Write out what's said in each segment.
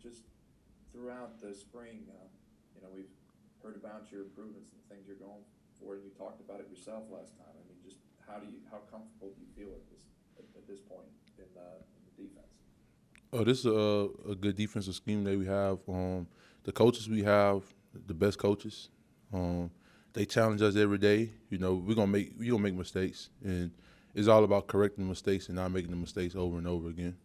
just throughout the spring, we've heard about your improvements and the things you're going for, and you talked about it yourself last time. I mean, just how comfortable do you feel at this point in the defense? Oh, this is a good defensive scheme that we have. The coaches we have, the best coaches. Um, they challenge us every day. We gonna make mistakes, and it's all about correcting mistakes and not making the mistakes over and over again.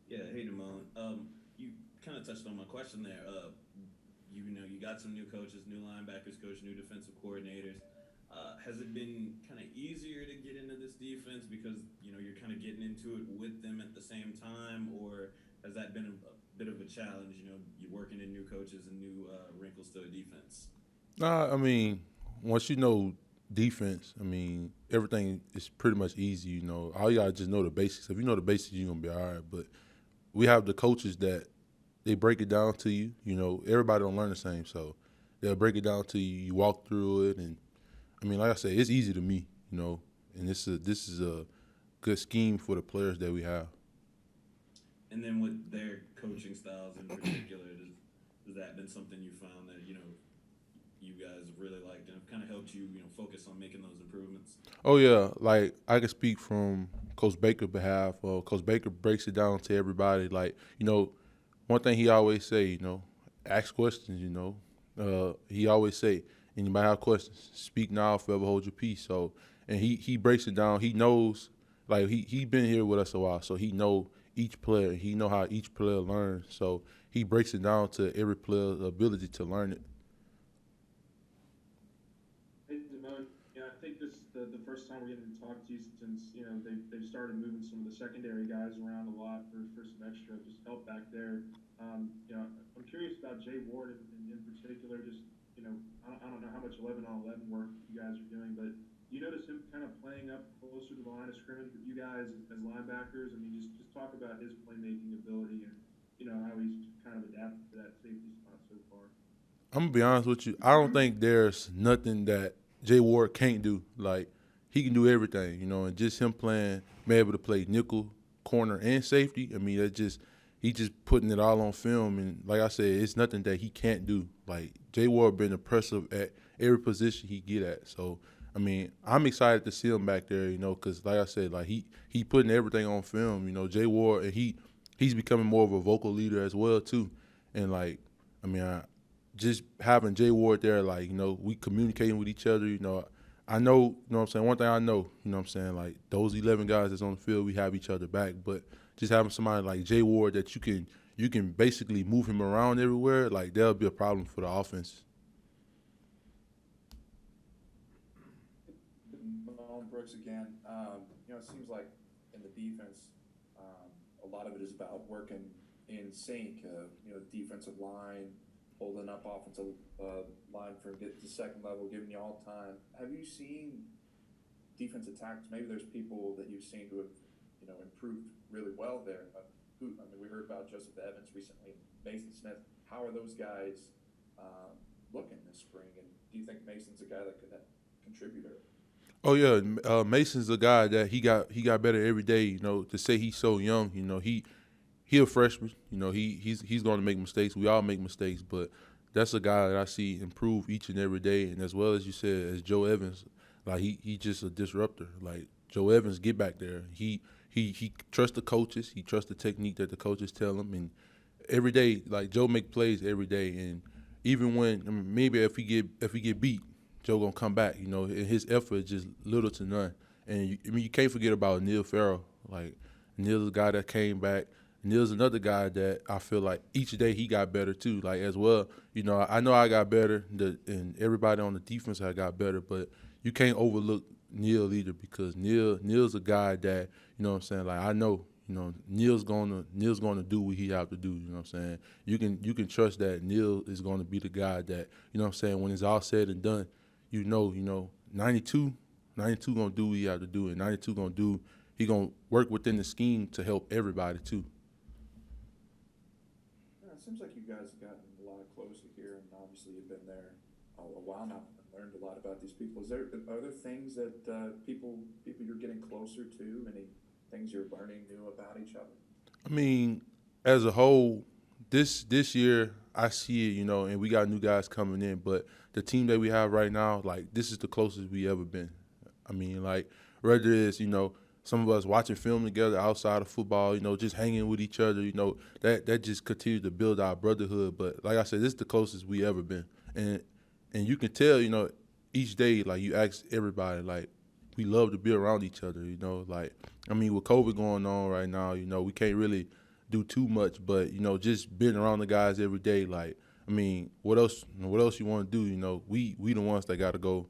Yeah, hey Damone. You kind of touched on my question there. You got some new coaches, new linebackers coach, new defensive coordinators. Has it been kind of easier to get into this defense because you're kind of getting into it with them at the same time, or has that been a bit of a challenge? You're working in new coaches and new wrinkles to a defense. Nah, I mean, once you know defense, I mean everything is pretty much easy. All you gotta just know the basics. If you know the basics, you're gonna be all right. But we have the coaches that they break it down to you. Everybody don't learn the same, so they'll break it down to you. You walk through it, and I mean, like I said, it's easy to me. And this is a good scheme for the players that we have. And then with their coaching styles in particular, has that been something you found that you guys have really liked and have kind of helped you focus on making those improvements? Oh yeah, like I can speak from Coach Baker's behalf. Coach Baker breaks it down to everybody. Like one thing he always say, ask questions. He always say, anybody have questions, speak now, forever hold your peace. So, and he breaks it down. He knows, like he been here with us a while, so he know each player. He know how each player learns. So he breaks it down to every player's ability to learn it. Hey, Damone. Yeah, I think this is the first time we're getting to talk to you since they've started moving some of the secondary guys around a lot for some extra just help back there. I'm curious about Jay Ward in particular. Just I don't know how much 11 on 11 work you guys are doing, but do you notice him kind of playing up closer to the line of scrimmage with you guys as linebackers? I mean, just talk about his playmaking ability and how he's kind of adapted to that safety spot so far. I'm gonna be honest with you. I don't think there's nothing that Jay Ward can't do. Like he can do everything, and just him playing, being able to play nickel, corner, and safety. I mean, that just he just putting it all on film. And like I said, it's nothing that he can't do. Like Jay Ward been impressive at every position he get at. So I mean, I'm excited to see him back there. Because like I said, like he putting everything on film. Jay Ward, and he's becoming more of a vocal leader as well too. And like, I mean, just having Jay Ward there, like, we communicating with each other, I know, what I'm saying, one thing I know, what I'm saying, like those 11 guys that's on the field, we have each other back, but just having somebody like Jay Ward that you can basically move him around everywhere, like that'll be a problem for the offense. Bone Brooks again. It seems like in the defense, a lot of it is about working in sync. Defensive line holding up offensive line from getting to second level, giving you all time. Have you seen defensive tackles? Maybe there's people that you've seen who have improved really well there. I mean, we heard about Joseph Evans recently, Mason Smith. How are those guys looking this spring? And do you think Mason's a guy that could contribute early? Oh yeah, Mason's a guy that he got better every day. To say he's so young, he a freshman. He's going to make mistakes. We all make mistakes, but that's a guy that I see improve each and every day. And as well as you said, as Joe Evans, like he just a disruptor. Like Joe Evans, get back there. He trusts the coaches. He trusts the technique that the coaches tell him. And every day, like Joe make plays every day. And even when I mean, maybe if he get beat, Joe gonna come back. And his effort is just little to none. And you can't forget about Neil Farrell. Like Neil's a guy that came back. Neil's another guy that I feel like each day he got better too. Like as well, I know I got better, and everybody on the defense had got better, but you can't overlook Neil either because Neil's a guy that what I'm saying. Like I know Neil's gonna do what he have to do. What I'm saying. You can trust that Neil is gonna be the guy that what I'm saying. When it's all said and done, 92, 92 gonna do what he have to do, and 92 gonna do. He gonna work within the scheme to help everybody too. Yeah, it seems like you guys have gotten a lot closer here, and obviously you've been there a while now and learned a lot about these people. Are there things that people you're getting closer to? Any things you're learning new about each other? I mean, as a whole, this year I see it, and we got new guys coming in, but the team that we have right now, like this is the closest we ever been. I mean, like whether it's some of us watching film together outside of football, just hanging with each other, that just continues to build our brotherhood. But like I said, this is the closest we ever been, and you can tell, each day, like you ask everybody, like we love to be around each other, like I mean, with COVID going on right now, we can't really do too much, but just being around the guys every day, like I mean, what else you want to do? We the ones that got to go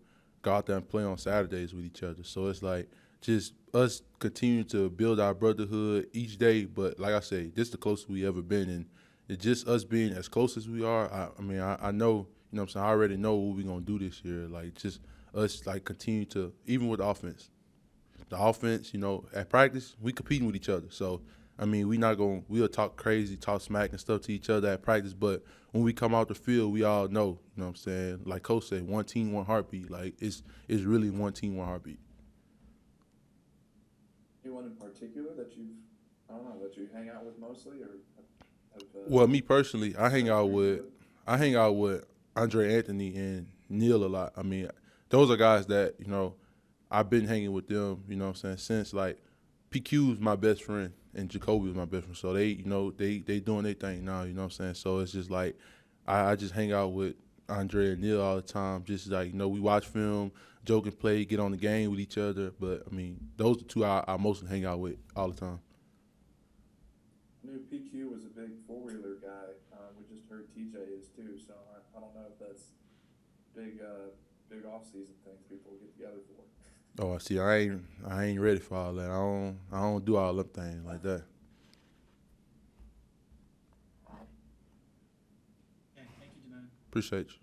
out there and play on Saturdays with each other. So it's like just us continue to build our brotherhood each day. But like I say, this is the closest we ever been, and it's just us being as close as we are. I mean, I know, what I'm saying, I already know what we're gonna do this year. Like just us like continue to, even with the offense. The offense, at practice, we competing with each other. So I mean, we'll talk crazy, talk smack and stuff to each other at practice, but when we come out the field, we all know, what I'm saying? Like Coach said, one team, one heartbeat. Like it's really one team, one heartbeat. Anyone in particular that that you hang out with mostly, or Well, me personally, I hang out with Andre Anthony and Neil a lot. I mean, those are guys that, I've been hanging with them, what I'm saying, since like PQ is my best friend and Jacoby was my best friend. So they, they doing their thing now, what I'm saying? So it's just like I just hang out with Andre and Neil all the time. Just like, we watch film, joke and play, get on the game with each other. But I mean, those are two I mostly hang out with all the time. I knew PQ was a big four-wheeler guy. We just heard TJ is too, so I don't know if that's big off-season things people get together for. Oh, I see. I ain't ready for all that. I don't do all them things like that. Okay, thank you, Damone. Appreciate you.